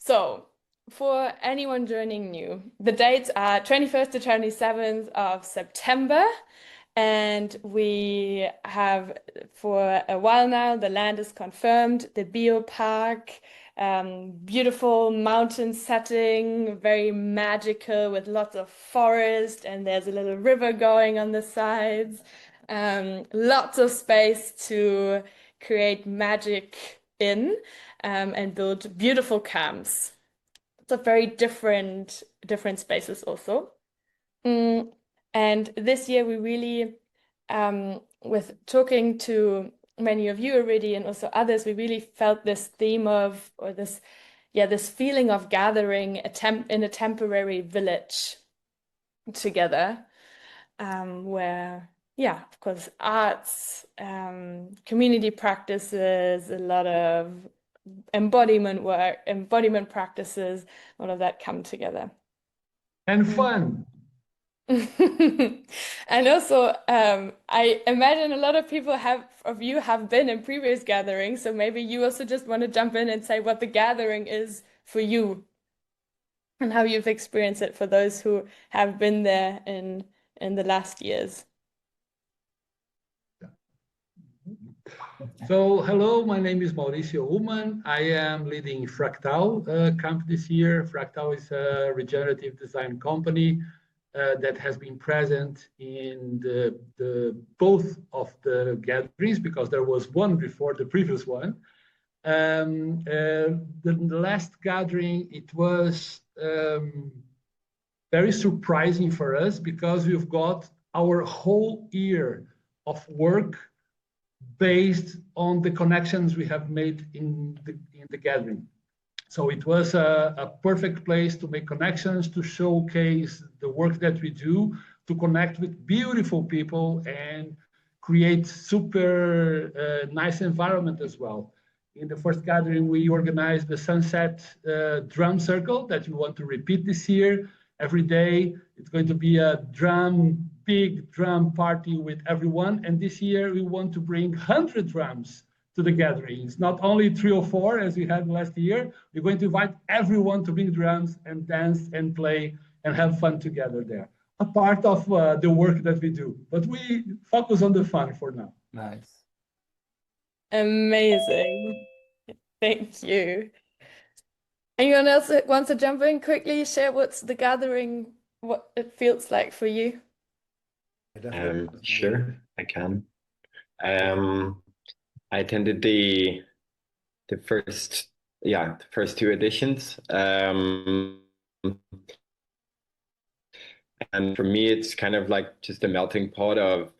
So, for anyone joining new, the dates are 21st to 27th of September. And we have, for a while now, the land is confirmed, the Bioparque, beautiful mountain setting, very magical with lots of forest, and there's a little river going on the sides. Lots of space to create magic in, and build beautiful camps. So very different spaces also. Mm, And this year we really, with talking to many of you already and also others, we really felt this theme of, or this, yeah, this feeling of gathering in a temporary village together, where, yeah, of course, arts, community practices, a lot of embodiment work, embodiment practices, all of that come together. And fun. And also, I imagine a lot of you have been in previous gatherings, so maybe you also just want to jump in and say what the gathering is for you and how you've experienced it for those who have been there in the last years. So, hello, my name is Mauricio Ullman. I am leading Fractal camp this year. Fractal is a regenerative design company that has been present in both of the gatherings, because there was one before the previous one. The last gathering, it was very surprising for us, because we've got our whole year of work based on the connections we have made in the gathering. So it was a perfect place to make connections, to showcase the work that we do, to connect with beautiful people and create super nice environment as well. In the first gathering, we organized the sunset drum circle that we want to repeat this year. Every day, it's going to be a big drum party with everyone. And this year, we want to bring 100 drums to the gatherings, not only 3 or 4 as we had last year. We're going to invite everyone to bring drums and dance and play and have fun together there. A part of the work that we do, but we focus on the fun for now. Nice. Amazing. Thank you. Anyone else that wants to jump in quickly, share what's the gathering, what it feels like for you? Sure, I can. I attended the first 2 editions. And for me, it's kind of like just a melting pot of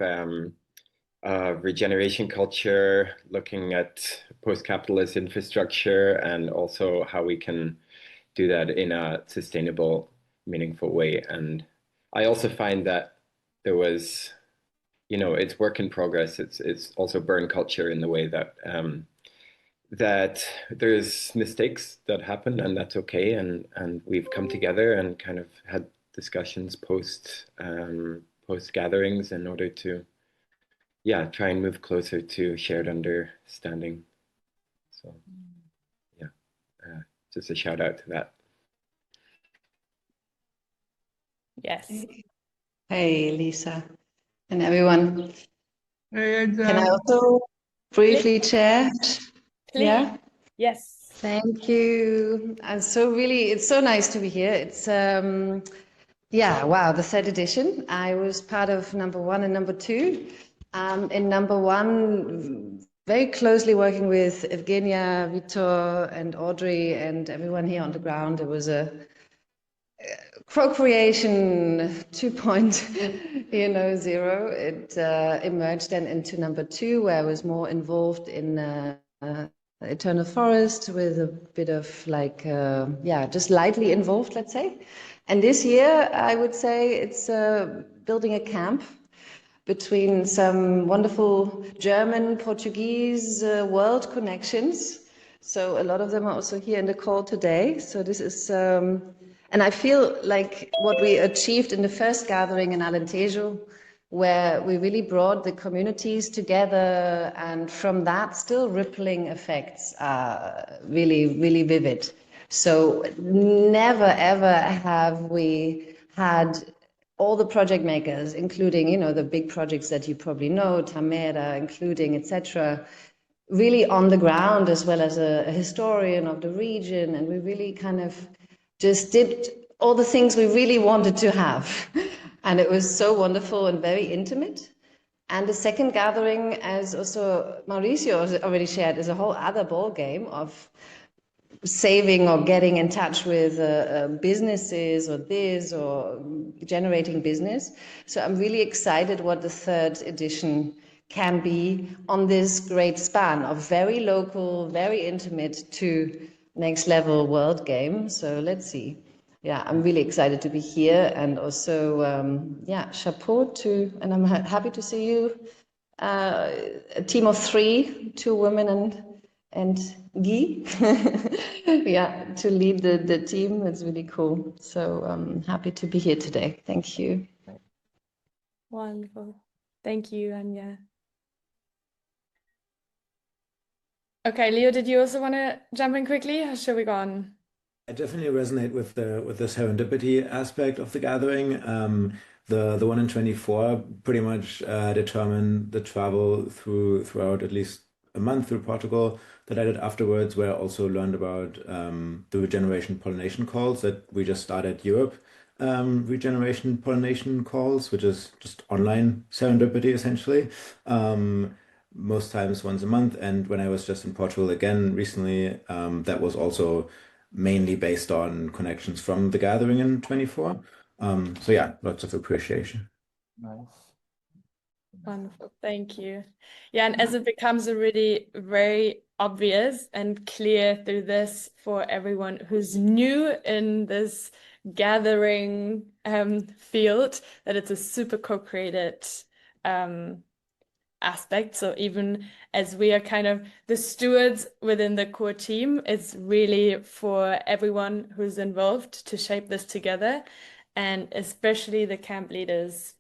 regeneration culture, looking at post-capitalist infrastructure, and also how we can do that in a sustainable, meaningful way. And I also find that there was, it's work in progress. It's also burn culture in the way that that there's mistakes that happen, and that's okay. And we've come together and kind of had discussions post gatherings in order to try and move closer to shared understanding. So just a shout out to that. Yes. Hey, Lisa and everyone. Hey, can I also briefly chat? Please. Yeah. Yes. Thank you. And so really, it's so nice to be here. It's wow, the 3rd edition. I was part of number 1 and number 2. In number 1, very closely working with Evgenia, Vitor, and Audrey, and everyone here on the ground. It was a co-creation 2.0. It emerged then into number 2, where I was more involved in Eternal Forest, with a bit of just lightly involved, let's say. And this year, I would say it's building a camp between some wonderful German, Portuguese world connections. So a lot of them are also here in the call today. So this is, and I feel like what we achieved in the first gathering in Alentejo, where we really brought the communities together, and from that still rippling effects are really, really vivid. So never ever have we had all the project makers, including, you know, the big projects that you probably know, Tamera, including, etc., really on the ground, as well as a historian of the region. And we really kind of just did all the things we really wanted to have. And it was so wonderful and very intimate. And the second gathering, as also Mauricio already shared, is a whole other ball game of saving or getting in touch with businesses or this or generating business. So I'm really excited what the third edition can be on this great span of very local, very intimate to next level world game. So let's see. Yeah, I'm really excited to be here, and also, yeah, chapeau to, and I'm happy to see you, a team of 3, 2 women and Guy, yeah, to lead the team. It's really cool. So I'm happy to be here today. Thank you. Wonderful. Thank you, Anja. Okay, Leo, did you also want to jump in quickly, or shall we go on? I definitely resonate with the serendipity aspect of the gathering. The one in 24 pretty much determined the travel throughout at least a month through Portugal that I did afterwards, where I also learned about the regeneration pollination calls that we just started Europe. Regeneration pollination calls, which is just online serendipity essentially. Most times once a month. And when I was just in Portugal again recently, that was also mainly based on connections from the gathering in 24. So yeah, lots of appreciation. Nice. Wonderful, thank you. Yeah, and as it becomes already very obvious and clear through this for everyone who's new in this gathering field, that it's a super co-created aspect. So even as we are kind of the stewards within the core team, it's really for everyone who's involved to shape this together, and especially the camp leaders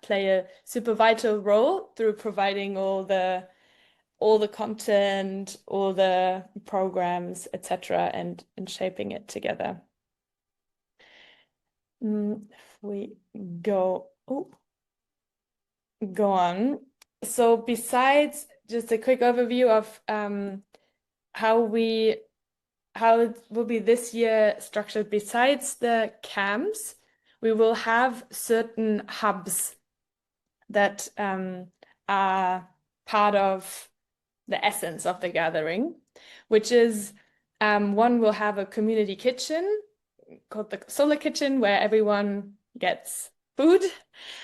play a super vital role through providing all the content, all the programs, etc., and shaping it together. If we go on. So besides just a quick overview of how it will be this year structured, besides the camps, we will have certain hubs that are part of the essence of the gathering, which is one will have a community kitchen called the Solar Kitchen, where everyone gets food.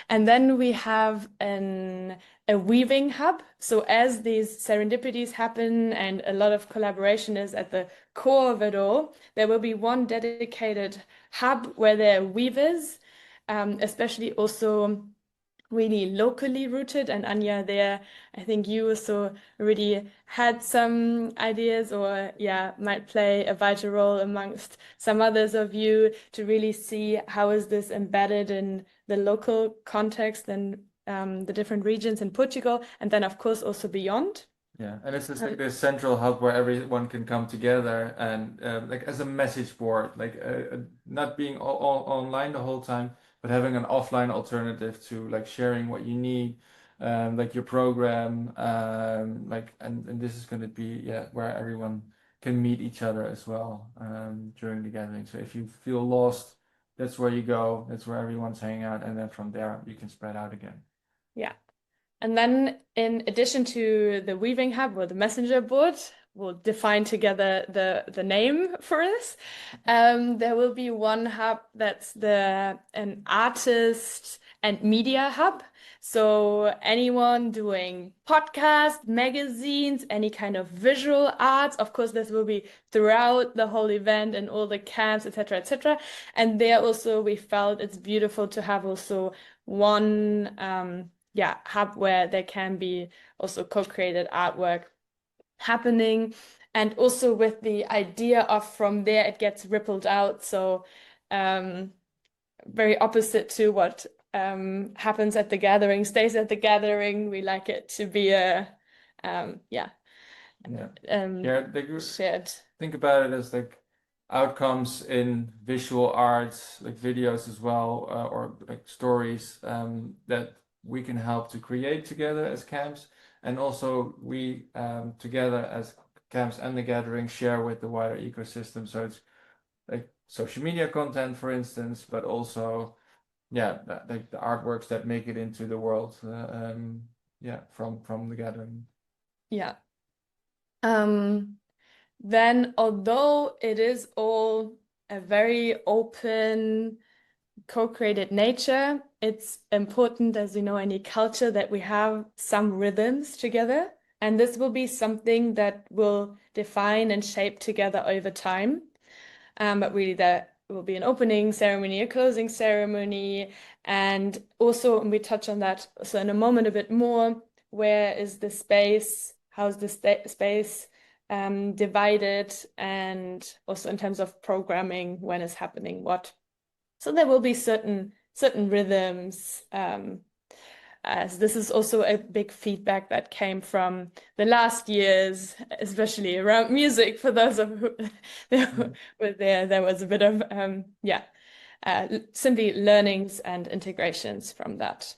And then we have a weaving hub. So as these serendipities happen and a lot of collaboration is at the core of it all, there will be one dedicated hub where there are weavers, especially also really locally rooted. And Anja, there, I think you also already had some ideas, or might play a vital role amongst some others of you to really see how is this embedded in the local context and the different regions in Portugal, and then of course also beyond. Yeah, and it's just like this central hub where everyone can come together and like as a message board, like not being all online the whole time, but having an offline alternative to like sharing what you need, like your program, like and this is going to be where everyone can meet each other as well during the gathering. So if you feel lost, that's where you go. That's where everyone's hanging out, and then from there you can spread out again. Yeah. And then in addition to the weaving hub or the messenger board, we'll define together the name for this. There will be one hub that's an artist and media hub. So anyone doing podcasts, magazines, any kind of visual arts, of course, this will be throughout the whole event and all the camps, etc., etc. And there also we felt it's beautiful to have also one hub where there can be also co-created artwork happening, and also with the idea of from there it gets rippled out. So very opposite to what happens at the gathering stays at the gathering. We like it to be a shared. think about it as like outcomes in visual arts, like videos as well, or like stories that we can help to create together as camps, and also we together as camps and the gathering share with the wider ecosystem. So it's like social media content, for instance, but also like the artworks that make it into the world, from the gathering. Yeah. Then, although it is all a very open, co-created nature, it's important, as you know, any culture, that we have some rhythms together. And this will be something that will define and shape together over time. But really, there will be an opening ceremony, a closing ceremony, and also, and we touch on that so in a moment a bit more, where is the space? How's the space divided? And also in terms of programming, when is happening what? So there will be certain rhythms. As this is also a big feedback that came from the last years, especially around music. For those of who were there was a bit of simply learnings and integrations from that.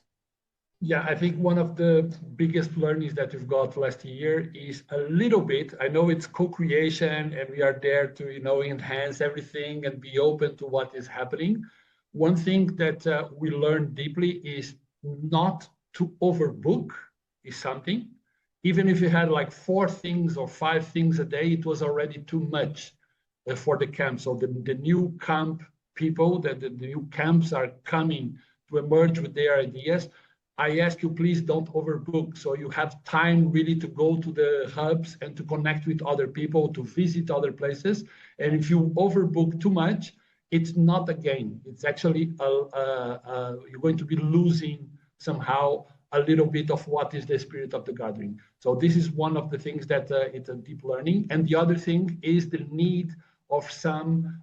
Yeah, I think one of the biggest learnings that we've got last year is a little bit, I know it's co-creation and we are there to, enhance everything and be open to what is happening. One thing that we learned deeply is not to overbook is something. Even if you had like 4 things or 5 things a day, it was already too much for the camp. So the new camp people, the new camps are coming to emerge with their ideas. I ask you, please don't overbook. So you have time really to go to the hubs and to connect with other people, to visit other places. And if you overbook too much, it's not a gain. It's actually, you're going to be losing somehow a little bit of what is the spirit of the gathering. So this is one of the things that it's a deep learning. And the other thing is the need of some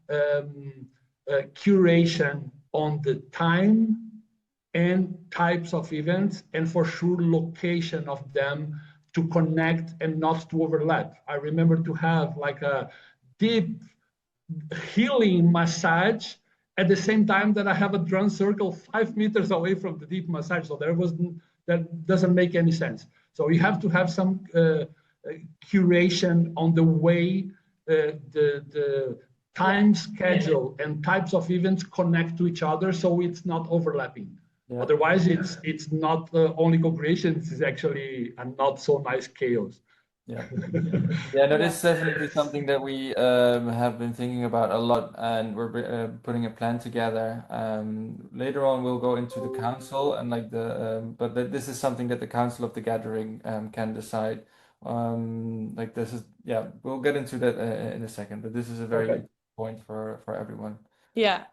curation on the time and types of events, and for sure location of them, to connect and not to overlap. I remember to have like a deep healing massage at the same time that I have a drum circle 5 meters away from the deep massage. So that doesn't make any sense. So you have to have some curation on the way the time schedule and types of events connect to each other, so it's not overlapping. Yeah. Otherwise, it's not only co-creation, it's actually a not so nice chaos. Yeah, that is definitely something that we have been thinking about a lot, and we're putting a plan together. Later on, we'll go into the council and like but this is something that the council of the gathering can decide. Like this is, we'll get into that in a second, but this is a very important point for everyone. Yeah.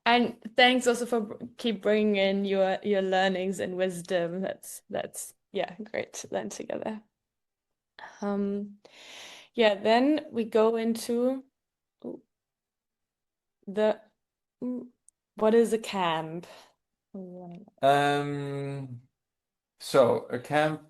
And thanks also for keep bringing in your learnings and wisdom. That's great to learn together. Then we go into what is a camp? So a camp.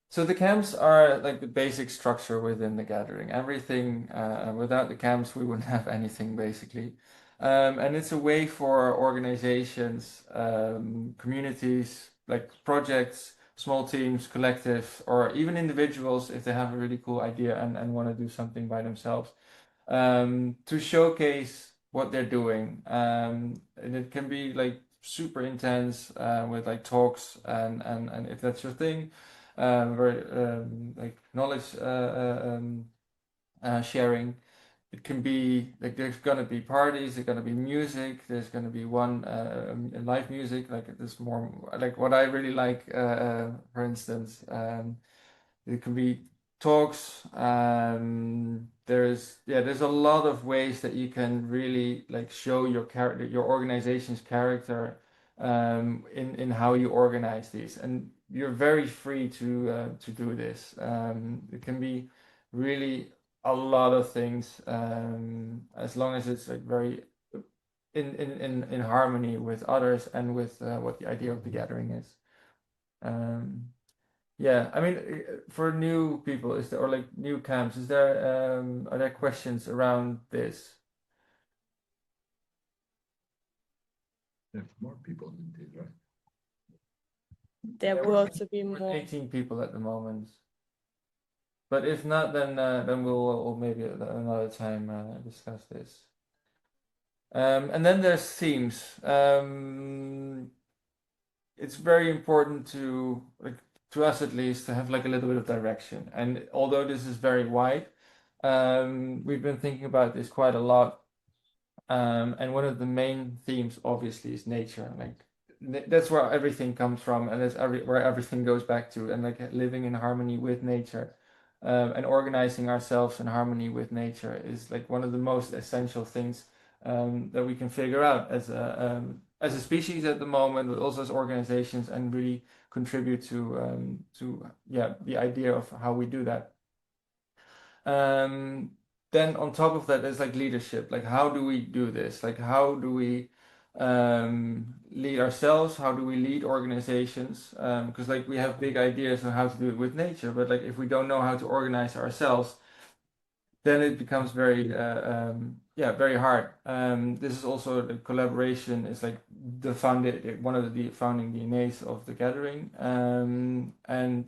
So the camps are like the basic structure within the gathering. Everything, without the camps, we wouldn't have anything basically. And it's a way for organizations, communities, like projects, small teams, collectives, or even individuals, if they have a really cool idea and want to do something by themselves, to showcase what they're doing. And it can be like super intense with like talks and if that's your thing, very like knowledge sharing. It can be like there's gonna be parties, there's gonna be music, there's gonna be one live music, like this more like what I really like, for instance. It can be talks. There's a lot of ways that you can really like show your character, your organization's character, in how you organize these, and you're very free to do this. It can be really a lot of things, as long as it's like very in harmony with others and with what the idea of the gathering is. Yeah, I mean, for new people, is there, or like new camps, is there are there questions around this? There's more people than this, right? There will also be We're more. 18 people at the moment. But if not, then we'll maybe another time discuss this. And then there's themes. It's very important to, like, to us at least, to have like a little bit of direction. And although this is very wide, we've been thinking about this quite a lot. And one of the main themes, obviously, is nature. Like that's where everything comes from, and that's where everything goes back to. And like living in harmony with nature, and organizing ourselves in harmony with nature is like one of the most essential things that we can figure out as a species at the moment, but also as organizations, and really contribute to yeah, the idea of how we do that. Then on top of that, there's like leadership. Like, how do we do this? Like, how do we lead ourselves? How do we lead organizations? Because like we have big ideas on how to do it with nature, but like if we don't know how to organize ourselves, then it becomes very yeah, very hard. This is also the collaboration is like one of the founding DNAs of the gathering, and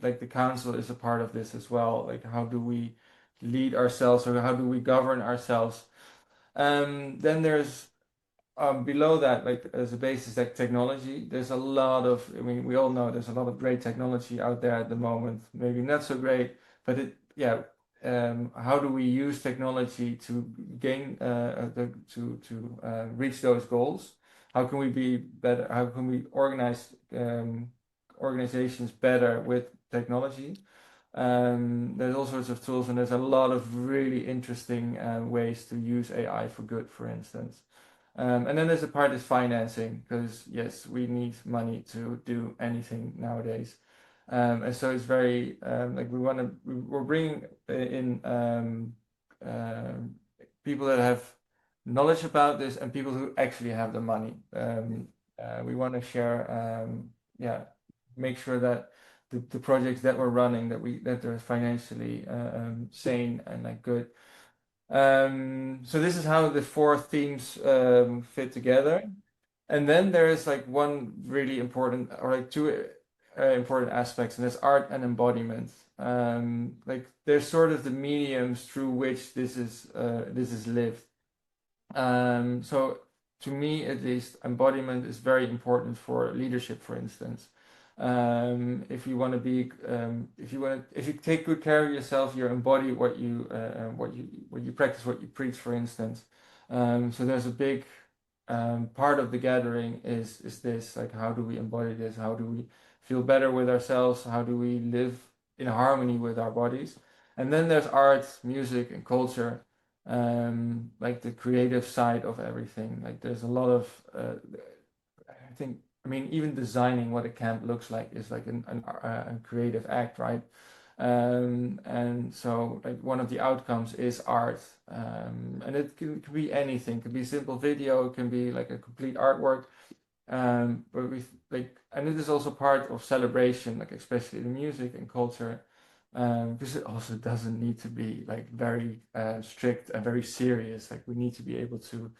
like the council is a part of this as well. Like, how do we lead ourselves, or how do we govern ourselves? Then there's below that, like as a basis, like technology. There's a lot of, I mean, we all know there's a lot of great technology out there at the moment. Maybe not so great, but yeah. How do we use technology to gain to reach those goals? How can we be better? How can we organize organizations better with technology? There's all sorts of tools, and there's a lot of really interesting ways to use AI for good, for instance. And then there's a part is financing, because yes, we need money to do anything nowadays. And so it's very like we're bringing in people that have knowledge about this, and people who actually have the money. We want to share, yeah, make sure that the projects that we're running, that they're financially sane and like good. So this is how the four themes fit together. And then there is like one really important, or like two important aspects, and that's art and embodiment. Like they're sort of the mediums through which this is lived. So to me, at least, embodiment is very important for leadership, for instance. If you want to be, if you take good care of yourself, you embody what you practice, what you preach, for instance. So there's a big part of the gathering is this, like, how do we embody this? How do we feel better with ourselves? How do we live in harmony with our bodies? And then there's art, music, and culture, like the creative side of everything. Like there's a lot of, I mean, even designing what a camp looks like is like a creative act, right? And so like one of the outcomes is art, and it can be anything. It can be simple video, it can be like a complete artwork, but we like, and it is also part of celebration, like especially the music and culture, because it also doesn't need to be like very strict and very serious. Like we need to be able to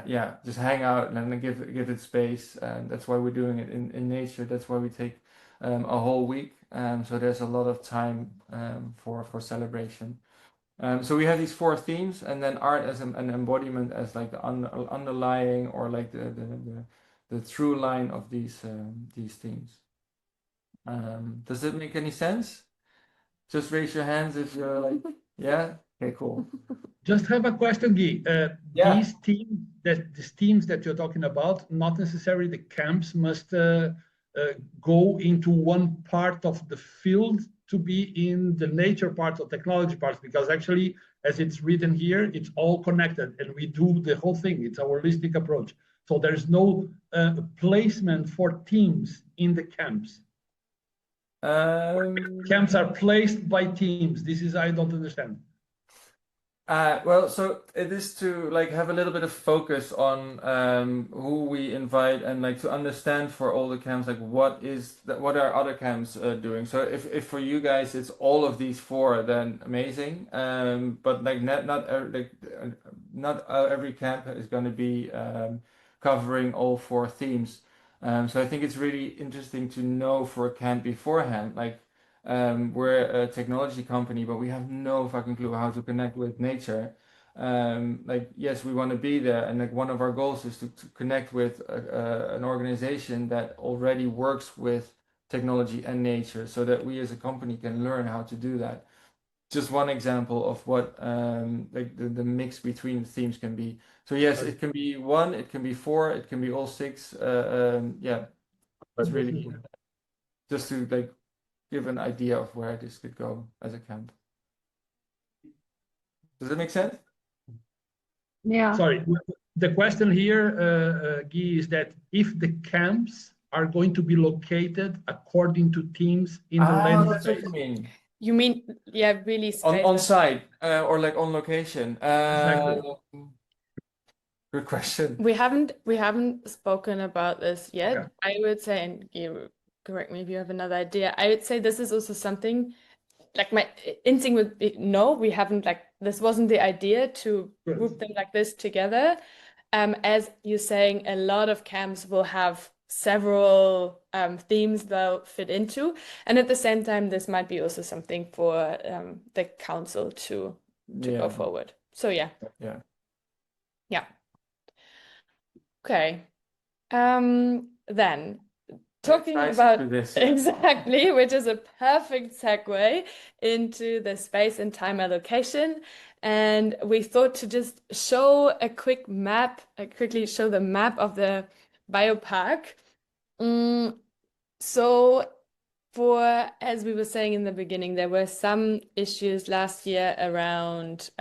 yeah, just hang out and then give it space, and that's why we're doing it in nature. That's why we take a whole week, so there's a lot of time for celebration. So we have these four themes, and then art as an embodiment, as like the underlying, or like the through line of these themes. Does that make any sense? Just raise your hands if you're like, yeah, okay, cool. Just have a question, Guy. Yeah. These teams that you're talking about, not necessarily the camps must go into one part of the field to be in the nature part or technology part, because actually, as it's written here, it's all connected, and we do the whole thing. It's a holistic approach. So there's no placement for teams in the camps. Camps are placed by teams. This is, I don't understand. Well, so it is to like have a little bit of focus on who we invite and like to understand for all the camps like what are other camps doing. So if for you guys it's all of these four, then amazing. But like not every camp is going to be covering all four themes. So I think it's really interesting to know for a camp beforehand, like. We're a technology company, but we have no fucking clue how to connect with nature. Like, yes, we want to be there, and like one of our goals is to connect with an organization that already works with technology and nature, so that we as a company can learn how to do that. Just one example of what like the mix between the themes can be. So yes, it can be one, it can be four, it can be all six. Yeah, it's really just to like give an idea of where this could go as a camp. Does that make sense? Yeah. Sorry, the question here, Guy, is that if the camps are going to be located according to teams in the land That's what space. you mean. You mean, yeah, really On space. site or like on location. Exactly. Good question. We haven't spoken about this yet. Okay. I would say, and you correct me if you have another idea. I would say this is also something like my instinct would be no, we haven't like this wasn't the idea to Good. group them like this together. As you're saying, a lot of camps will have several themes they'll fit into, and at the same time, this might be also something for the council to go Yeah. forward. So yeah. Yeah. Yeah. Okay. Then talking Nice about to this. exactly, which is a perfect segue into the space and time allocation. And we thought to just show a quick map, quickly show the map of the biopark. So for, as we were saying in the beginning, there were some issues last year around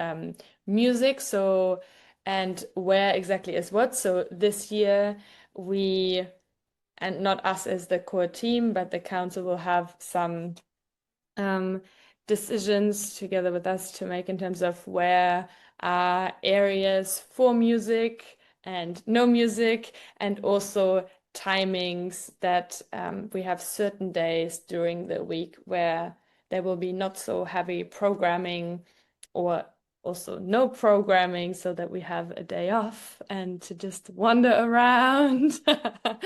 music. So, and where exactly is what. So this year we, and not us as the core team, but the council will have some decisions together with us to make in terms of where are areas for music and no music, and also timings that we have certain days during the week where there will be not so heavy programming or also no programming, so that we have a day off and to just wander around. I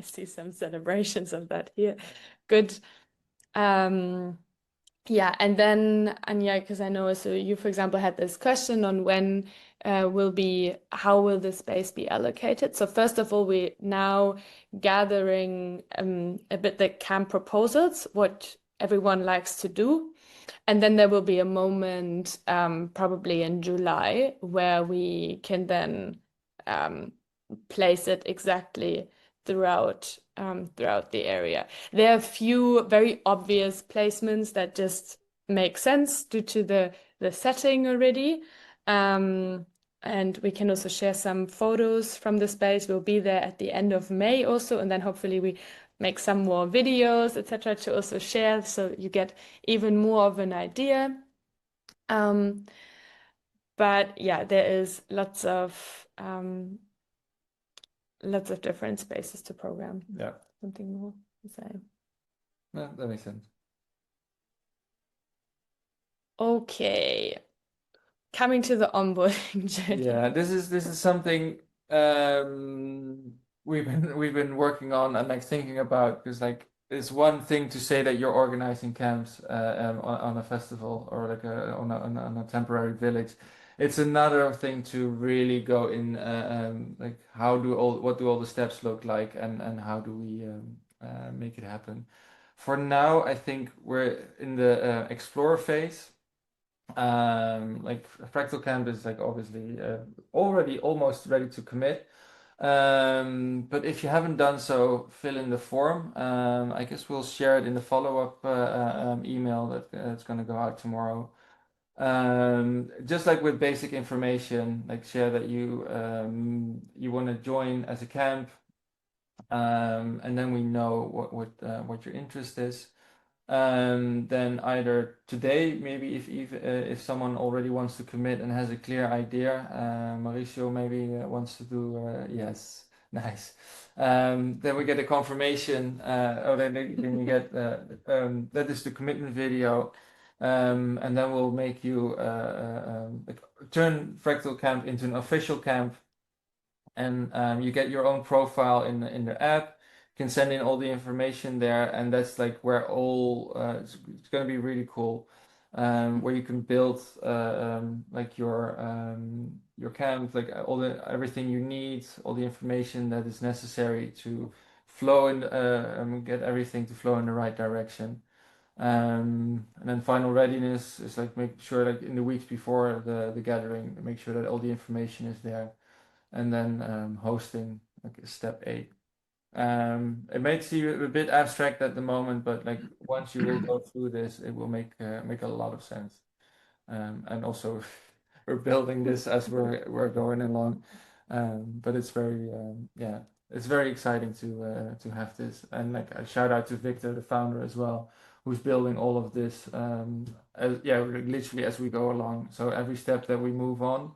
see some celebrations of that here. Good. Yeah, and then Anya, because I know so you, for example, had this question on when how will the space be allocated? So first of all, we now gathering a bit the camp proposals, what everyone likes to do. And then there will be a moment, probably in July, where we can then place it exactly throughout the area. There are a few very obvious placements that just make sense due to the setting already. And we can also share some photos from the space. We'll be there at the end of May also, and then hopefully we make some more videos, etc., to also share, so you get even more of an idea. But yeah, there is lots of different spaces to program. Yeah. Something more to say. No, that makes sense. Okay. Coming to the onboarding journey. Yeah, this is something we've been working on and like thinking about, because like it's one thing to say that you're organizing camps on a festival or like on a temporary village. It's another thing to really go in like what do all the steps look like, and how do we make it happen. For now, I think we're in the explore phase. Like Fractal Camp is like obviously already almost ready to commit. But if you haven't done so, fill in the form. I guess we'll share it in the follow-up email that it's going to go out tomorrow. Just like with basic information, like share that you want to join as a camp, and then we know what your interest is. then either today, maybe if someone already wants to commit and has a clear idea, Mauricio maybe wants to do, yes, nice. Then we get a confirmation, then you get, that is the commitment video, and then we'll make you turn Fractal Camp into an official camp, and you get your own profile in the app. You can send in all the information there, and that's like where all it's going to be really cool, where you can build like your camp, like everything you need, all the information that is necessary to flow in, get everything to flow in the right direction. And then final readiness is like make sure, like in the weeks before the gathering, make sure that all the information is there. And then hosting, like step 8. It may seem a bit abstract at the moment, but like once you will go through this, it will make a lot of sense. And also, we're building this as we're going along, but it's very it's very exciting to have this. And like a shout out to Victor, the founder, as well, who's building all of this. Literally as we go along. So every step that we move on,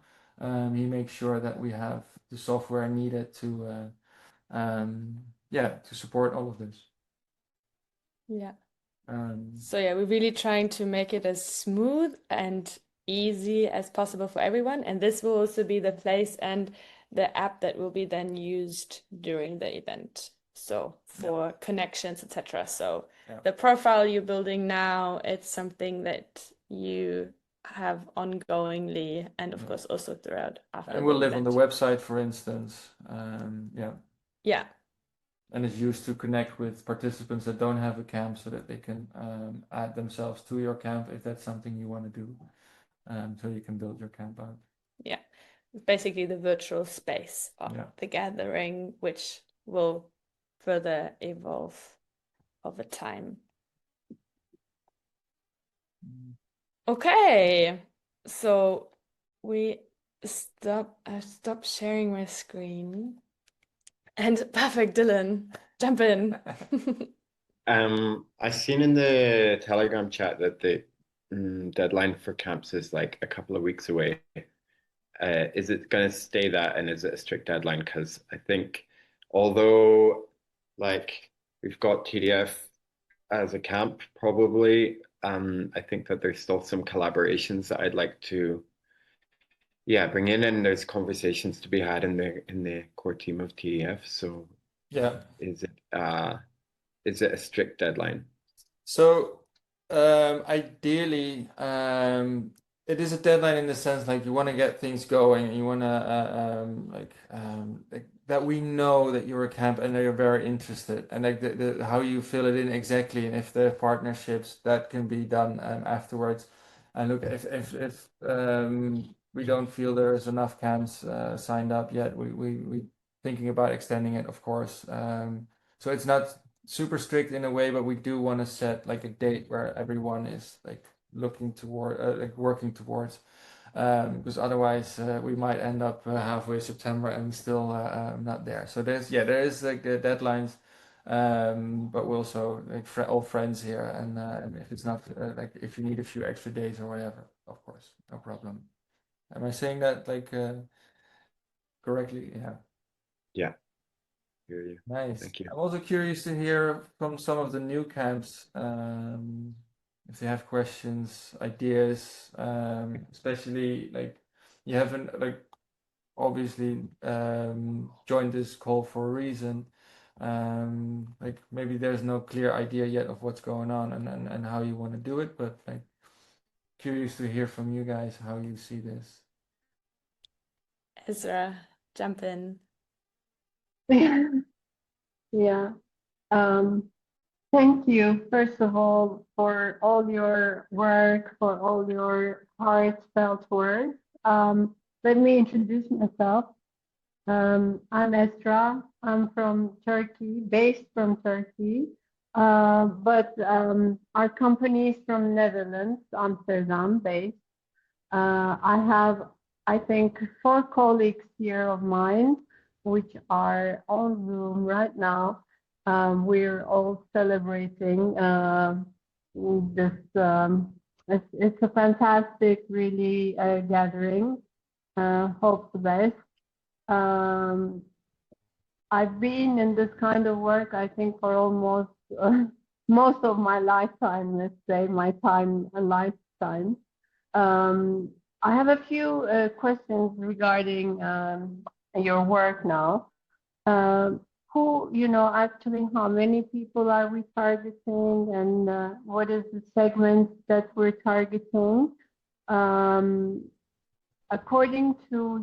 he makes sure that we have the software needed to support all of this. Yeah. Um, So yeah, we're really trying to make it as smooth and easy as possible for everyone. And this will also be the place and the app that will be then used during the event. So for connections, etc. So the profile you're building now, it's something that you have ongoingly, and of course also throughout after and we'll the live on the event. website, for instance. Yeah. And it's used to connect with participants that don't have a camp, so that they can add themselves to your camp if that's something you want to do. So you can build your camp out. Yeah. Basically the virtual space of the gathering, which will further evolve over time. Okay, so I stop sharing my screen. And perfect, Dylan, jump in. I seen in the Telegram chat that the deadline for camps is like a couple of weeks away. Is it going to stay that, and is it a strict deadline? Because I think, although like we've got TDF as a camp, probably, I think that there's still some collaborations that I'd like to, bring in, and there's conversations to be had in the core team of TDF. So, is it a strict deadline? So ideally, it is a deadline in the sense like you want to get things going, and you want to like that we know that you're a camp and that you're very interested, and like the how you fill it in exactly, and if there are partnerships that can be done afterwards. And look, if we don't feel there is enough camps signed up yet, we thinking about extending it, of course. So it's not super strict in a way, but we do want to set like a date where everyone is like looking toward, like working towards, because otherwise we might end up halfway September and still not there. So there is like the deadlines, but we're also like all friends here, and if it's not like if you need a few extra days or whatever, of course, no problem. Am I saying that like correctly? Yeah. Yeah. Hear you. Nice. Thank you. I'm also curious to hear from some of the new camps, if they have questions, ideas, especially like you haven't like obviously joined this call for a reason. Like maybe there's no clear idea yet of what's going on and how you want to do it, but like curious to hear from you guys how you see this. Ezra, jump in. Yeah. Thank you, first of all, for all your work, for all your heartfelt words. Let me introduce myself. I'm Esra. I'm from Turkey, based from Turkey. But our company is from Netherlands, Amsterdam based. I have, I think, 4 colleagues here of mine, which are on Zoom right now. We're all celebrating It's a fantastic, really, gathering. Hope the best. I've been in this kind of work, I think, for almost most of my lifetime, let's say, my time, a lifetime. I have a few questions regarding your work now. Actually, how many people are we targeting, and what is the segment that we're targeting? According to,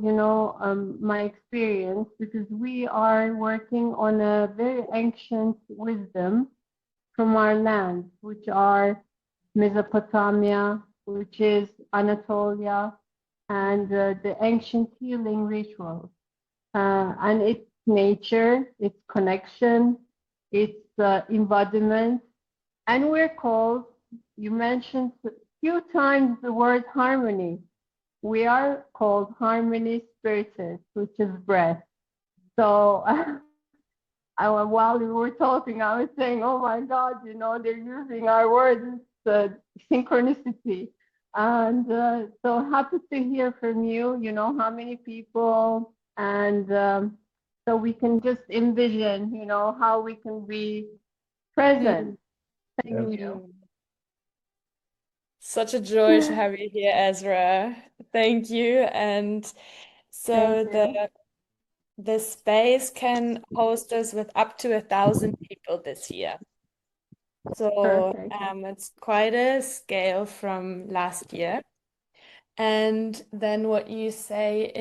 my experience, because we are working on a very ancient wisdom from our lands, which are Mesopotamia, which is Anatolia, and the ancient healing rituals. And its nature, its connection, its embodiment. And we're called, you mentioned a few times the word harmony. We are called harmony spirited, which is breath. So while we were talking, I was saying, oh my God, they're using our words, synchronicity. And so happy to hear from you, how many people, and so we can just envision, how we can be present. Thank you. Such a joy to have you here, Ezra. Thank you. And so the space can host us with up to 1,000 people this year. So it's quite a scale from last year. And then what you say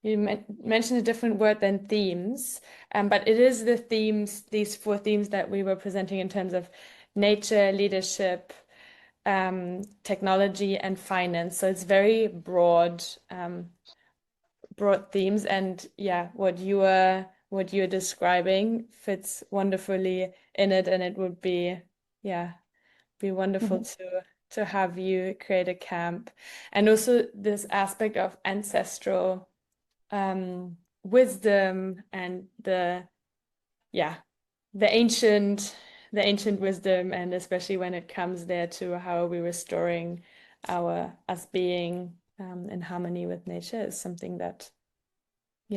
you mentioned a different word than themes, but it is the themes, these 4 themes that we were presenting in terms of nature, leadership, technology, and finance. So it's very broad themes, and yeah, what you're describing fits wonderfully in it, and it would be wonderful to have you create a camp. And also this aspect of ancestral wisdom and the ancient wisdom, and especially when it comes there to how are we restoring us being in harmony with nature is something that we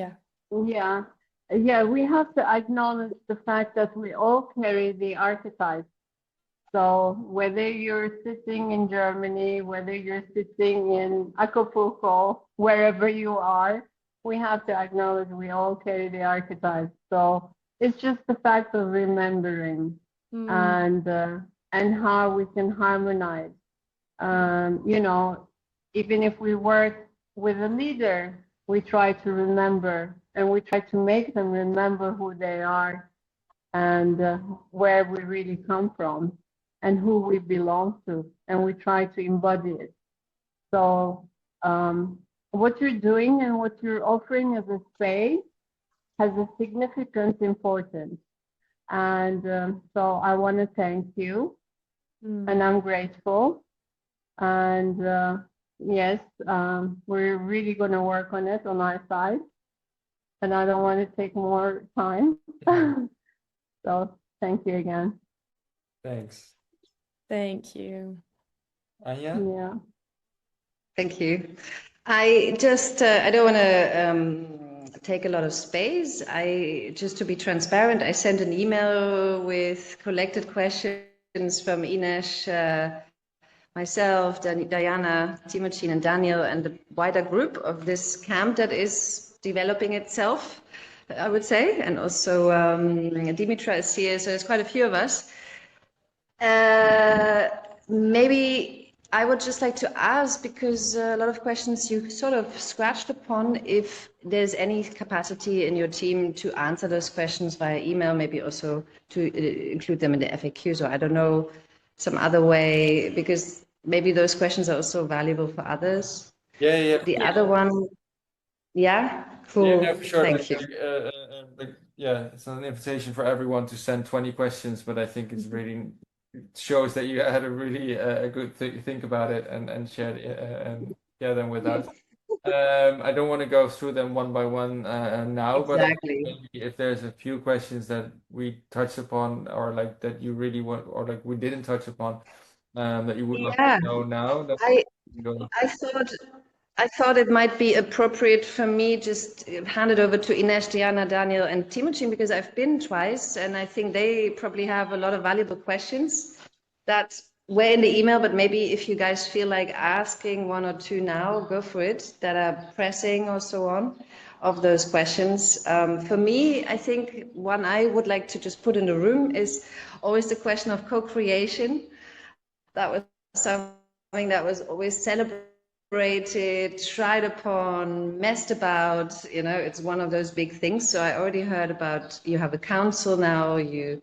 have to acknowledge the fact that we all carry the archetypes. So whether you're sitting in Germany, whether you're sitting in Acapulco, wherever you are, we have to acknowledge we all carry the archetypes. So it's just the fact of remembering and how we can harmonize. Even if we work with a leader, we try to remember, and we try to make them remember who they are and where we really come from and who we belong to, and we try to embody it. So what you're doing and what you're offering as a space has a significant importance. And so I want to thank you, and I'm grateful. And yes, we're really going to work on it on our side. And I don't want to take more time. So thank you again. Thanks. Thank you. Anya? Yeah. Thank you. I just, I don't want to take a lot of space. Just to be transparent, I sent an email with collected questions from Ines, myself, Diana, Timothy, and Daniel, and the wider group of this camp that is developing itself, I would say. And also Dimitra is here, so there's quite a few of us. Maybe I would just like to ask, because a lot of questions you sort of scratched upon, if there's any capacity in your team to answer those questions via email, maybe also to include them in the FAQs, or I don't know, some other way, because maybe those questions are also valuable for others. The other one, cool. Yeah, for sure. Thank you. It's not an invitation for everyone to send 20 questions, but I think it's really shows that you had a really a good think about it and share them with us. I don't want to go through them one by one now, but Exactly. maybe if there's a few questions that we touched upon, or like that you really want, or like we didn't touch upon, that you would love Yeah, to know now, then I we can go. I thought I thought it might be appropriate for me just hand it over to Ines, Diana, Daniel, and Timothy because I've been twice, and I think they probably have a lot of valuable questions that were in the email. But maybe if you guys feel like asking one or two now, go for it. That are pressing or so on, of those questions. For me, I think one I would like to just put in the room is always the question of co-creation. That was something that was always celebrated, tried upon, messed about. You know, it's one of those big things. So I already heard about you have a council now, you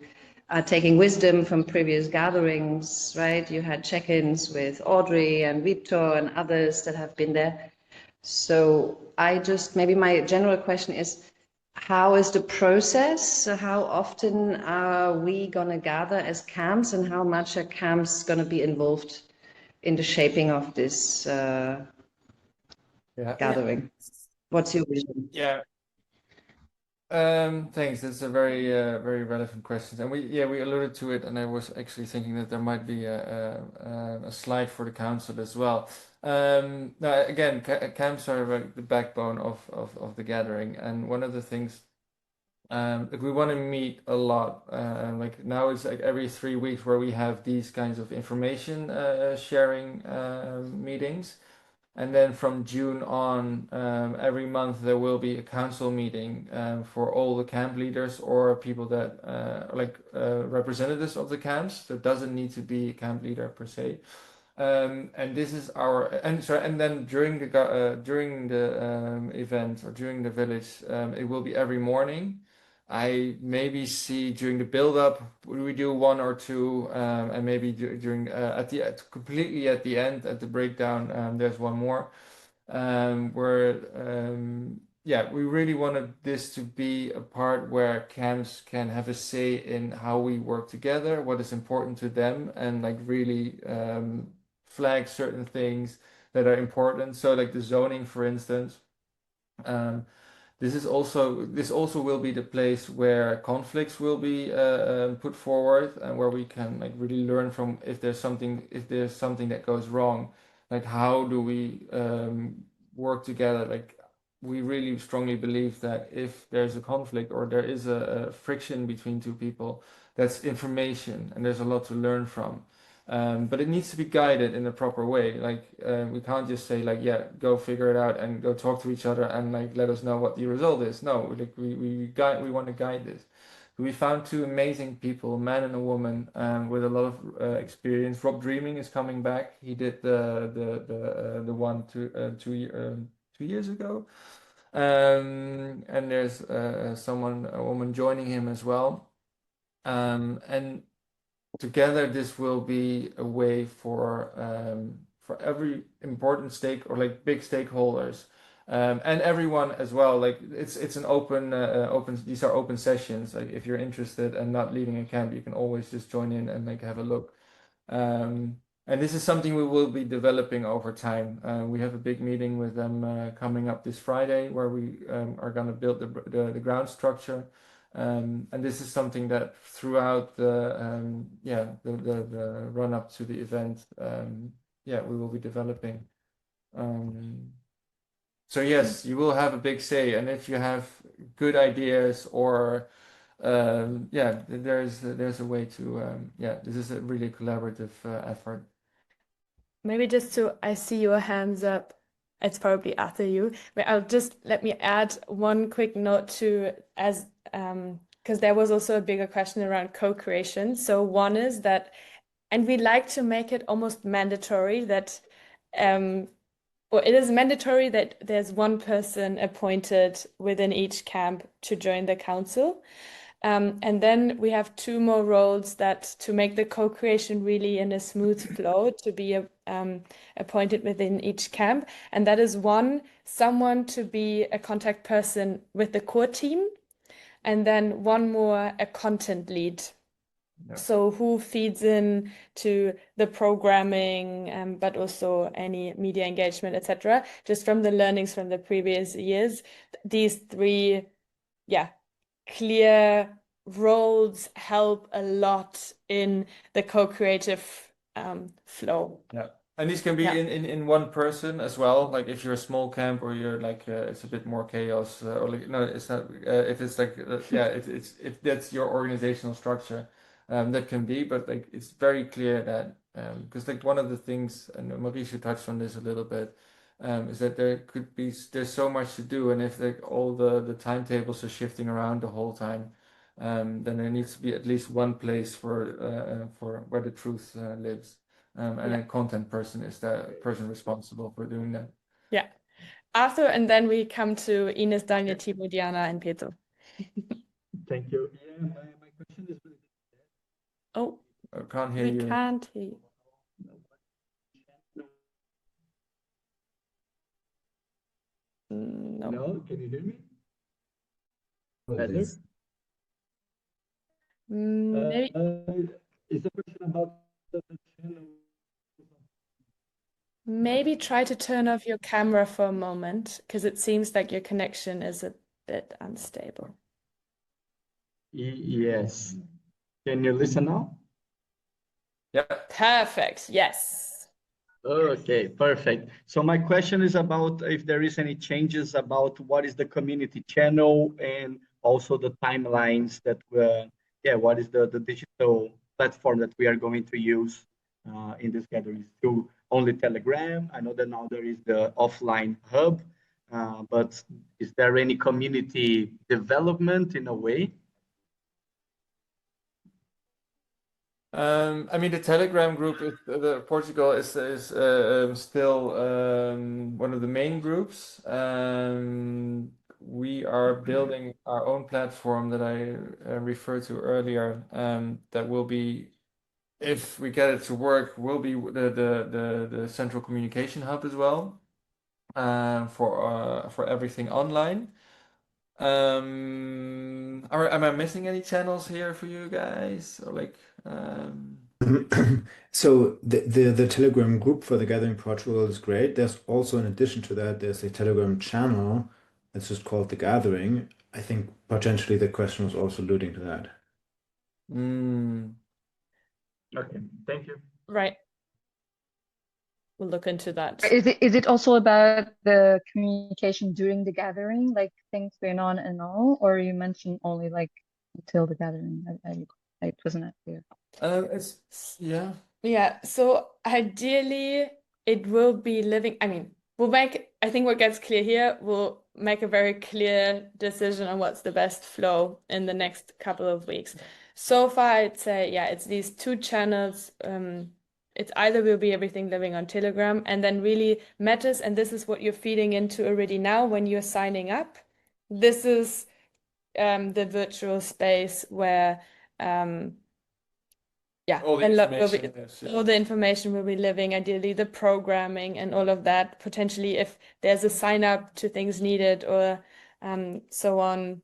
are taking wisdom from previous gatherings, right? You had check-ins with Audrey and Vito and others that have been there. So I just, maybe my general question is, how is the process? So how often are we going to gather as camps, and how much are camps going to be involved in the shaping of this Yeah. gathering? What's your vision? Yeah. Thanks. That's a very relevant question, and we alluded to it, and I was actually thinking that there might be a slide for the council as well. Now again, camps are like the backbone of the gathering, and one of the things like we want to meet a lot. Like now it's like every 3 weeks where we have these kinds of information sharing meetings. And then from June on, every month there will be a council meeting for all the camp leaders or people that like representatives of the camps. So it doesn't need to be a camp leader per se. And this is our and then during the event or during the village, it will be every morning. I maybe see during the build up we do one or two, and maybe during completely at the end at the breakdown, there's one more, where yeah, we really wanted this to be a part where camps can have a say in how we work together, what is important to them, and like really flag certain things that are important. So like the zoning, for instance. Um, this also will be the place where conflicts will be put forward, and where we can like really learn from if there's something that goes wrong, like how do we work together. Like we really strongly believe that if there's a conflict or there is a friction between two people, that's information and there's a lot to learn from. But it needs to be guided in a proper way. Like we can't just say like, yeah, go figure it out and go talk to each other and like let us know what the result is. No, like we want to guide this. We found two amazing people, a man and a woman, with a lot of experience. Rob Dreaming is coming back. He did the one 2 years ago, and there's a woman joining him as well, and together this will be a way for every important stake or like big stakeholders, and everyone as well. Like it's an open, these are open sessions. Like if you're interested and not leading a camp, you can always just join in and like have a look. And this is something we will be developing over time. We have a big meeting with them coming up this Friday, where we are going to build the ground structure. And this is something that throughout the run up to the event, we will be developing. So yes, you will have a big say, and if you have good ideas or there's a way to this is a really collaborative effort. Maybe I see your hands up. It's probably after you, but let me add one quick note because there was also a bigger question around co-creation. So one is that, and we like to make it almost mandatory that, or it is mandatory that there's one person appointed within each camp to join the council. And then we have two more roles to make the co-creation really in a smooth flow to be appointed within each camp. And that is someone to be a contact person with the core team, and then one more, a content lead. Yeah. So who feeds in to the programming, but also any media engagement, etc. Just from the learnings from the previous years, these three, clear roles help a lot in the co-creative flow. Yeah. And these can be Yeah. in one person as well. Like if you're a small camp or you're like it's a bit more chaos or like no, it's not. If it's like if that's your organizational structure, that can be. But like it's very clear that because like one of the things, and Mauricio touched on this a little bit, is that there's so much to do, and if like all the timetables are shifting around the whole time, then there needs to be at least one place for where the truth lives. And a content person is the person responsible for doing that. Yeah. Arthur, and then we come to Ines, Daniel, Timo, Diana, and Pedro. Thank you. Yeah, my question is really Oh, I can't hear we you. can't hear you. No. no. Can you hear me? Better? Maybe Is the question about the channel? maybe try to turn off your camera for a moment, because it seems like your connection is a bit unstable. Yes. Can you listen now? Yeah. Perfect. Yes. Okay, perfect. So my question is about if there is any changes about what is the community channel and also the timelines that what is the digital platform that we are going to use in this gathering? Through only Telegram? I know that now there is the offline hub, but is there any community development in a way? I mean, the Telegram group, the Portugal is still one of the main groups. We are building our own platform that I referred to earlier. That will be, if we get it to work, will be the central communication hub as well, for everything online. Am I missing any channels here for you guys? Or like, So the Telegram group for the Gathering Portugal is great. There's also, in addition to that, there's a Telegram channel that's just called The Gathering. I think potentially the question was also alluding to that. Okay, thank you. Right. We'll look into that. Is it also about the communication during the gathering, like things going on and all, or you mentioned only like until the gathering? It wasn't that clear. Yeah. Yeah, so ideally it will be living. I mean, I think what gets clear here, we'll make a very clear decision on what's the best flow in the next couple of weeks. So far, I'd say, it's these two channels. It's either will be everything living on Telegram, and then really matters, and this is what you're feeding into already now when you're signing up. This is the virtual space where All the information is, all the information will be living, ideally the programming and all of that, potentially if there's a sign up to things needed or so on.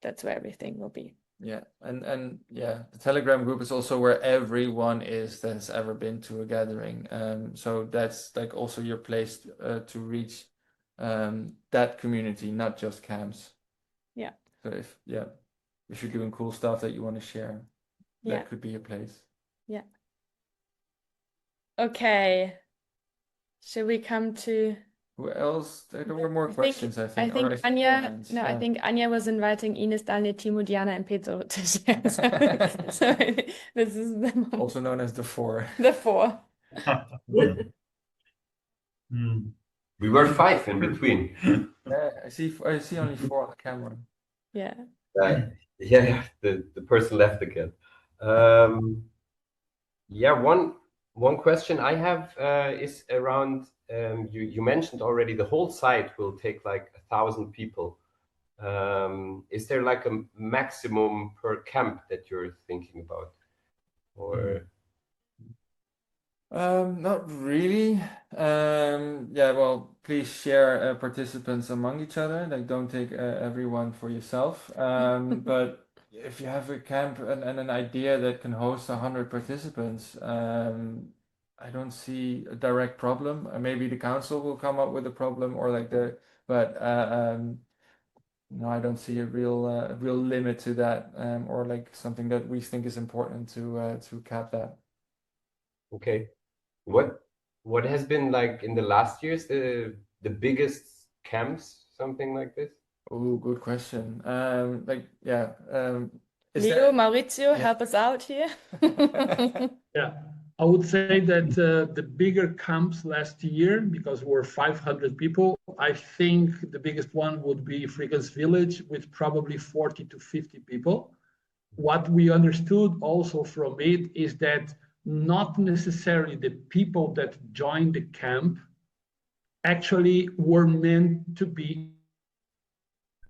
That's where everything will be. Yeah, and the Telegram group is also where everyone is that has ever been to a gathering. So that's like also your place to reach that community, not just camps. Yeah. So if you're doing cool stuff that you want to share, that could be a place. Yeah. Okay. Should we come to? Who else? There were more questions, I think. I think Anya was inviting Ines, Daniel, Timo, Diana, and Pedro to share. So this is the moment. Also known as the four. The four. We were five in between. Yeah, I see only four on the camera. Yeah. Yeah, the person left again. One question I have is around. You mentioned already the whole site will take like 1,000 people. Is there like a maximum per camp that you're thinking about, or? Not really. Well, please share participants among each other. Like, don't take everyone for yourself. But if you have a camp and an idea that can host 100 participants, I don't see a direct problem. Maybe the council will come up with a problem, or like but no, I don't see a real limit to that, or like something that we think is important to cap that. Okay. What has been like in the last years the biggest camps, something like this? Oh, good question. Is Leo, there... Maurizio, help us out here. Yeah, I would say that the bigger camps last year, because we're 500 people, I think the biggest one would be Regenerative Village with probably 40 to 50 people. What we understood also from it is that not necessarily the people that joined the camp actually were meant to be.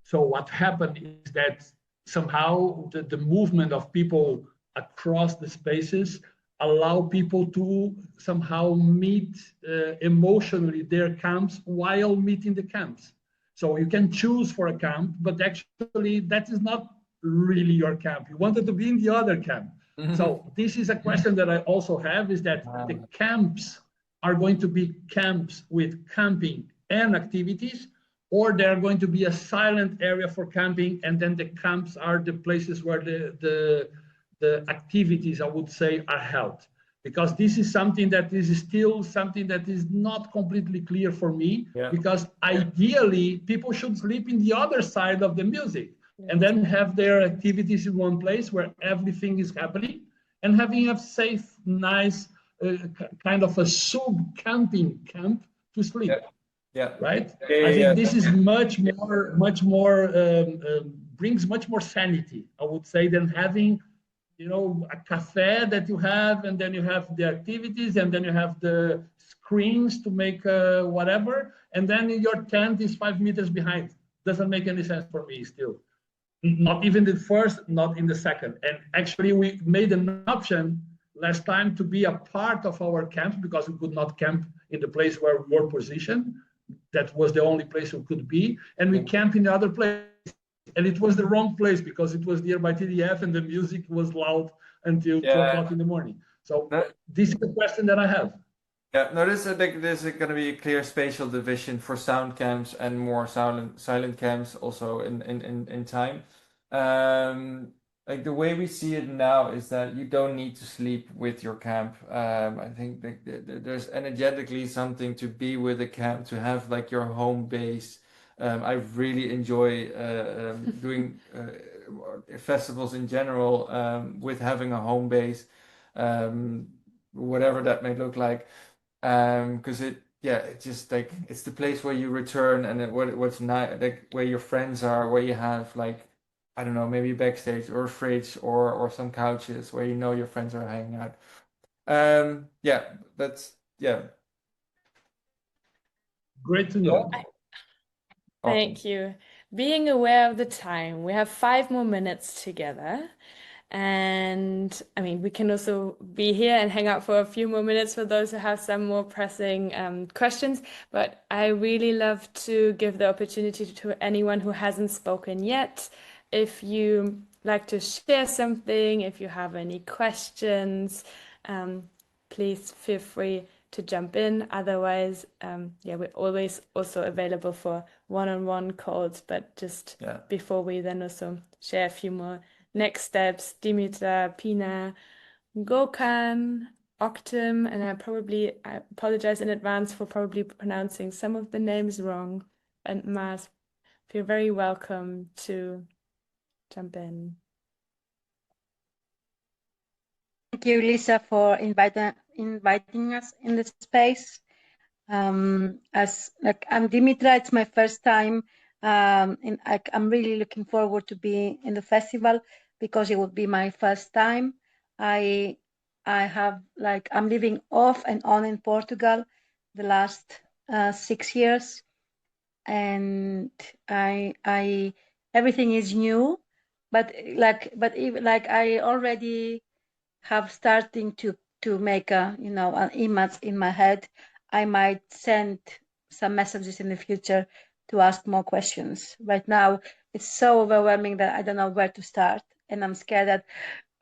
So what happened is that somehow the movement of people across the spaces allow people to somehow meet emotionally their camps while meeting the camps. So you can choose for a camp, but actually that is not really your camp. You wanted to be in the other camp. So this is a question that I also have, is that the camps are going to be camps with camping and activities, or they're going to be a silent area for camping, and then the camps are the places where the activities, I would say, are held. Because this is something that is still something that is not completely clear for me, because ideally people should sleep in the other side of the music and then have their activities in one place where everything is happening, and having a safe, nice, kind of a sub-camping camp to sleep. Right? I think this is much more brings much more sanity, I would say, than having, a cafe that you have, and then you have the activities, and then you have the screens to make whatever, and then your tent is 5 meters behind. Doesn't make any sense for me still. Not even the first, not in the second. And actually, we made an option last time to be a part of our camp, because we could not camp in the place where we were positioned. That was the only place we could be. And we camped in the other place. And it was the wrong place, because it was nearby TDF and the music was loud until 2 o'clock in the morning. So this is the question that I have. Yeah, no, there's going to be a clear spatial division for sound camps and more silent camps also in time. Like the way we see it now is that you don't need to sleep with your camp. I think there's energetically something to be with a camp, to have like your home base. I really enjoy doing festivals in general with having a home base, whatever that may look like. Because it's just like it's the place where you return, and what's nice, like where your friends are, where you have like, I don't know, maybe backstage or a fridge or some couches where your friends are hanging out. That's great to know. Thank you. Being aware of the time, we have 5 more minutes together. And I mean, we can also be here and hang out for a few more minutes for those who have some more pressing questions. But I really love to give the opportunity to anyone who hasn't spoken yet. If you like to share something, if you have any questions, please feel free to jump in. Otherwise, we're always also available for one-on-one calls. But just before we then also share a few more next steps, Dimitra, Pina, Gökhan, Octim, and I apologize in advance for probably pronouncing some of the names wrong. And Mars, feel very welcome to jump in. Thank you, Lisa, for inviting us in this space. I'm Dimitra, it's my first time, and I'm really looking forward to be in the festival, because it will be my first time. I'm living off and on in Portugal the last 6 years, and everything is new, but I already have starting to make an image in my head. I might send some messages in the future to ask more questions. Right now, it's so overwhelming that I don't know where to start. and I'm scared that,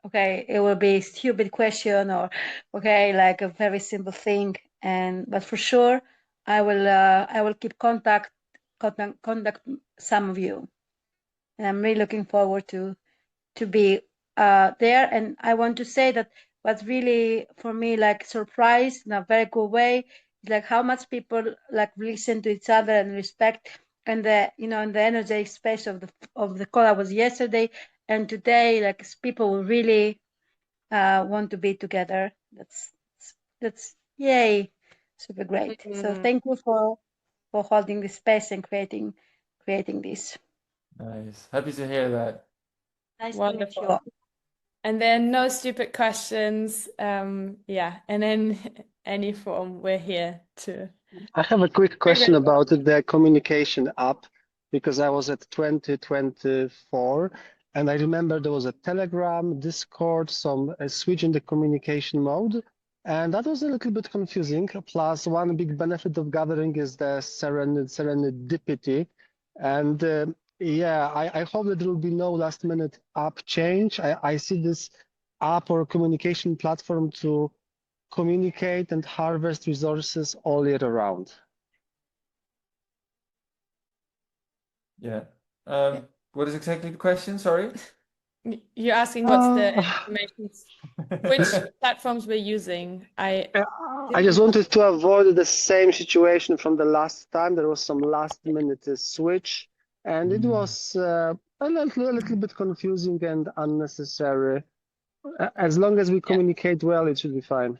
okay, it will be a stupid question, or okay, like a very simple thing. But for sure, I will keep contact some of you, and I'm really looking forward to be there. And I want to say that what's really for me like surprise in a very good way is like how much people like listen to each other and respect, and the in the energetic space of the call I was yesterday and today, like people will really want to be together. That's yay, super great. So thank you for holding this space and creating this. Nice. Happy to hear that. Nice to meet you Wonderful. all. And then no stupid questions. Yeah, and in any form, we're here to. I have a quick question about the communication app, because I was at 2024 and I remember there was a Telegram, Discord, some switch in the communication mode, and that was a little bit confusing. Plus, one big benefit of Gathering is the serendipity, and yeah, I hope that there will be no last minute app change. I see this app or communication platform to communicate and harvest resources all year round. Yeah. What is exactly the question? Sorry. You're asking what's the information, which platforms we're using. I just wanted to avoid the same situation from the last time. There was some last minute switch, and it was a little bit confusing and unnecessary. As long as we communicate well, it should be fine.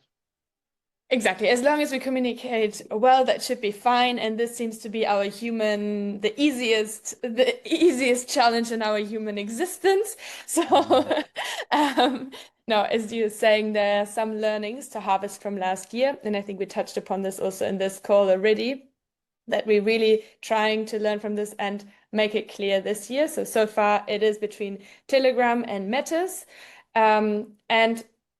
Exactly. As long as we communicate well, that should be fine. And this seems to be the easiest challenge in our human existence. So, no, as you're saying, there are some learnings to harvest from last year. And I think we touched upon this also in this call already, that we're really trying to learn from this and make it clear this year. So far it is between Telegram and Metas. And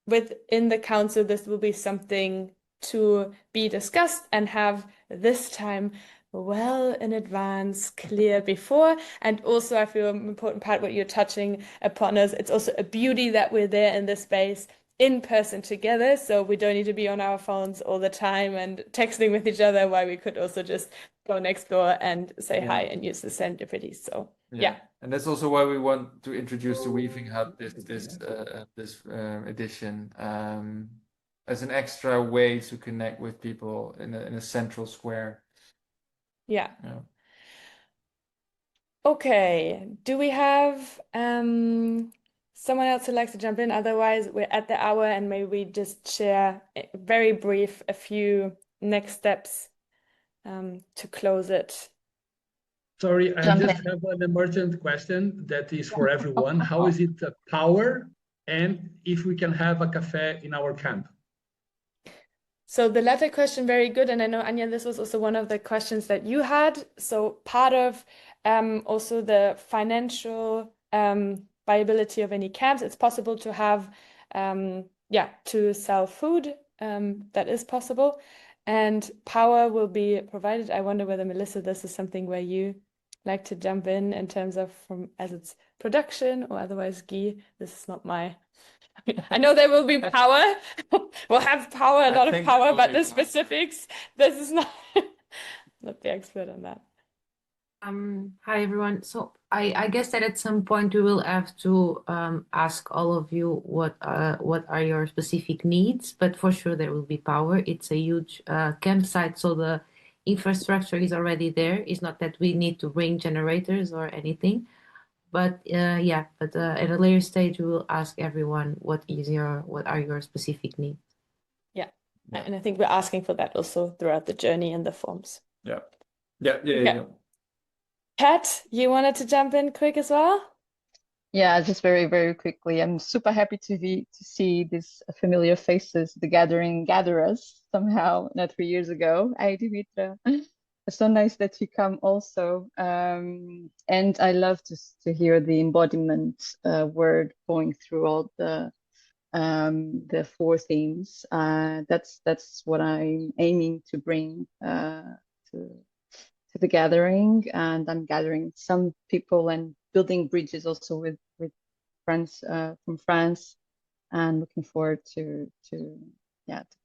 within the council, this will be something to be discussed and have this time well in advance, clear before. And also I feel an important part what you're touching upon is it's also a beauty that we're there in this space in person together, so we don't need to be on our phones all the time and texting with each other, while we could also just go next door and say hi and use the serendipity. So yeah. And that's also why we want to introduce the Weaving Hub this edition as an extra way to connect with people in a central square. Yeah. Okay. Do we have someone else who likes to jump in? Otherwise, we're at the hour, and maybe we just share very brief a few next steps to close it. Sorry, I just have an emergent question that is for everyone. How is it power, and if we can have a cafe in our camp? So the latter question, very good. And I know, Anya, this was also one of the questions that you had. So part of also the financial viability of any camps, it's possible to have, to sell food. That is possible. And power will be provided. I wonder whether, Melissa, this is something where you like to jump in terms of as it's production, or otherwise, Guy, this is not my... I know there will be power. We'll have power, a lot of power, but the specifics, this is not the expert on that. Hi everyone. So I guess that at some point we will have to ask all of you what are your specific needs, but for sure there will be power. It's a huge campsite, so the infrastructure is already there. It's not that we need to bring generators or anything. But at a later stage, we will ask everyone what are your specific needs. Yeah, and I think we're asking for that also throughout the journey and the forms. Yeah. Kat, you wanted to jump in quick as well? Yeah, just very, very quickly. I'm super happy to see these familiar faces, the gathering gatherers somehow, not 3 years ago. Hi, Dimitra. It's so nice that you come also, and I love to hear the embodiment word going through all the 4 themes. That's what I'm aiming to bring to the gathering, and I'm gathering some people and building bridges also with friends from France, and looking forward to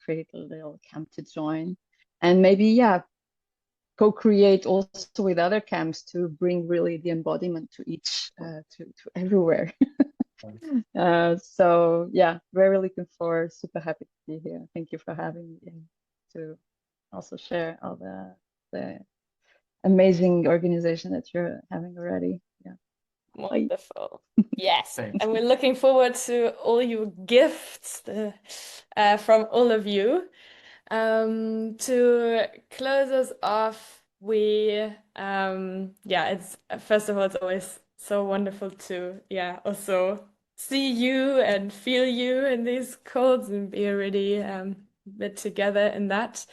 create a little camp to join, and maybe co-create also with other camps to bring really the embodiment to each to everywhere. So yeah, very looking forward. Super happy to be here. Thank you for having me and to also share all the amazing organization that you're having already. Yeah. Wonderful. Yes, Thanks. and we're looking forward to all your gifts from all of you. To close us off, it's first of all, it's always so wonderful to also see you and feel you in these calls and be already bit together in that.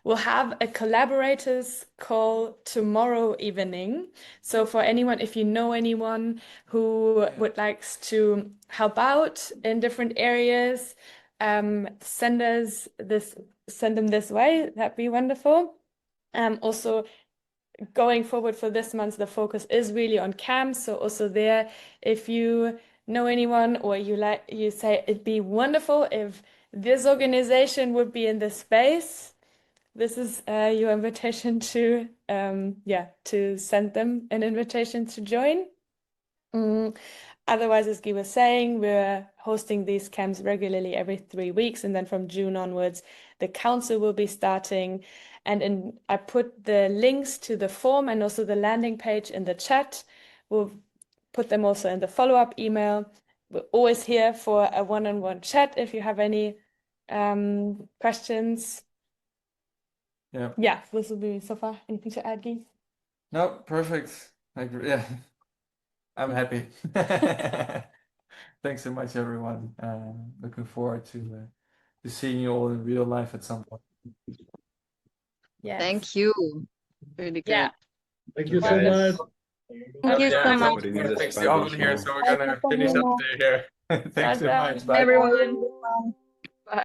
We'll have a collaborators call tomorrow evening. So for anyone, if you know anyone who would like to help out in different areas, send them this way. That'd be wonderful. Also, going forward for this month, the focus is really on camps. So also there, if you know anyone or you say it'd be wonderful if this organization would be in this space, this is your invitation to to send them an invitation to join. Otherwise, as Guy was saying, we're hosting these camps regularly every 3 weeks, and then from June onwards, the council will be starting. And I put the links to the form and also the landing page in the chat. We'll put them also in the follow-up email. We're always here for a one-on-one chat if you have any questions. Yeah, this will be so far. Anything to add, Guy? No, perfect. Yeah, I'm happy. Thanks so much, everyone. Looking forward to seeing you all in real life at some point. Yeah. Thank you. Really good. Yeah. Thank you so much. Thank you so much. Thanks to all here. So we're gonna finish up the day here. Thanks so much. Bye. Everyone.